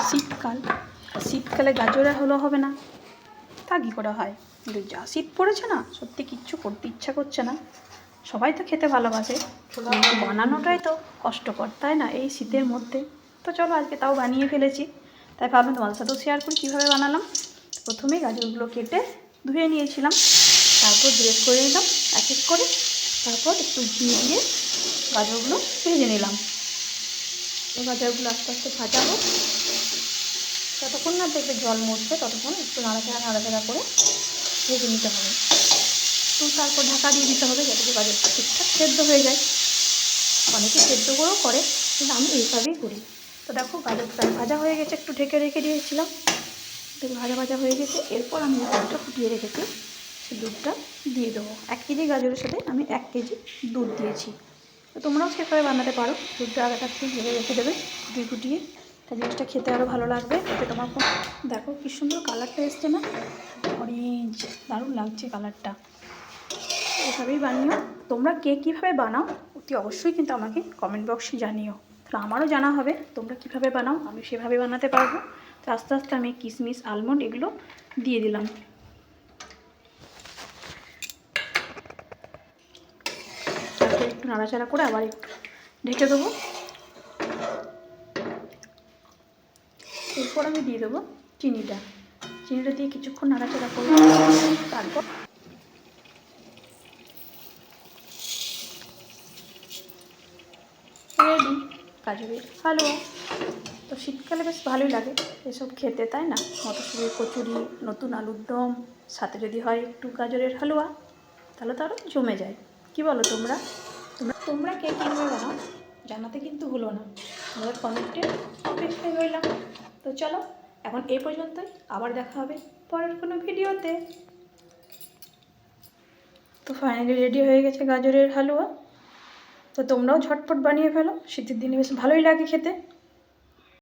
শীতকাল, শীতকালে গাজরের হালুয়া হবে না তা কী করে হয়? কিন্তু যা শীত পড়েছে না, সত্যি কিচ্ছু করতে ইচ্ছা করছে না। সবাই তো খেতে ভালোবাসে, কিন্তু বানানোটাই তো কষ্টকর, তাই না, এই শীতের মধ্যে। তো চলো আজকে তাও বানিয়ে ফেলেছি, তাই ভাবলাম তোমাদের সাথেও শেয়ার করি কীভাবে বানালাম। প্রথমেই গাজরগুলো কেটে ধুয়ে নিয়েছিলাম, তারপর গ্রেট করে নিলাম এক এক করে, তারপর একটু ঘি দিয়ে গাজরগুলো ভেজে নিলাম। গাজরগুলো আস্তে আস্তে ভাজা হোক, যতক্ষণ না দেখবে জল মরছে ততক্ষণ একটু নাড়াচাড়া করে ভেজে নিতে হবে। তো তারপর ঢাকা দিয়ে দিতে হবে যাতে গাজরটা ঠিকঠাক সেদ্ধ হয়ে যায়। অনেকে সেদ্ধ করেও করে, কিন্তু আমি এইভাবেই করি। তো দেখো গাজর প্রায় ভাজা হয়ে গেছে, একটু ঢেকে রেখে দিয়েছিলাম, দেখো ভাজা হয়ে গেছে। এরপর আমি দুধটা ফুটিয়ে রেখেছি, সেই দুধটা দিয়ে দেবো। 1 কেজি গাজরের সাথে আমি 1 কেজি দুধ দিয়েছি। তো তোমরাও সেভাবে বানাতে পারো, দুধটা আগে থাকতে ভেজে রেখে দেবে ফুটিয়ে, তাই জিনিসটা খেতে আরও ভালো লাগবে। এতে তোমার দেখো কী সুন্দর কালারটা এসছে না, অরেঞ্জ, দারুণ লাগছে কালারটা। এভাবেই বানিও। তোমরা কে কীভাবে বানাও অতি অবশ্যই কিন্তু আমাকে কমেন্ট বক্সে জানিও, তাহলে আমারও জানা হবে তোমরা কীভাবে বানাও, আমি সেভাবে বানাতে পারবো। তো আস্তে আস্তে আমি কিশমিশ, আলমন্ড এগুলো দিয়ে দিলাম। তারপর একটু নাড়াচাড়া করে আবার একটু ঢেকে দেবো। এরপর আমি দিয়ে দেবো চিনিটা দিয়ে কিছুক্ষণ নাড়াচাড়া করবো। তারপর রেডি গাজরের হালুয়া। তো শীতকালে বেশ ভালোই লাগে এসব খেতে, তাই না? মটরশুঁটির কচুরি, নতুন আলুর দম, সাথে যদি হয় একটু গাজরের হালুয়া, তাহলে তো আরও জমে যায়। কি বলো তোমরা? তোমরা কে কীভাবে বানাও জানাতে কিন্তু হলো না, আমাদের কমেন্টে অপেক্ষায় রইলাম। তো চলো এখন এই পর্যন্তই, আবার দেখা হবে পরের কোনো ভিডিওতে। তো ফাইনালি রেডি হয়ে গেছে গাজরের হালুয়া। তো তোমরাও ঝটপট বানিয়ে ফেলো, শীতের দিনে বেশ ভালোই লাগে খেতে।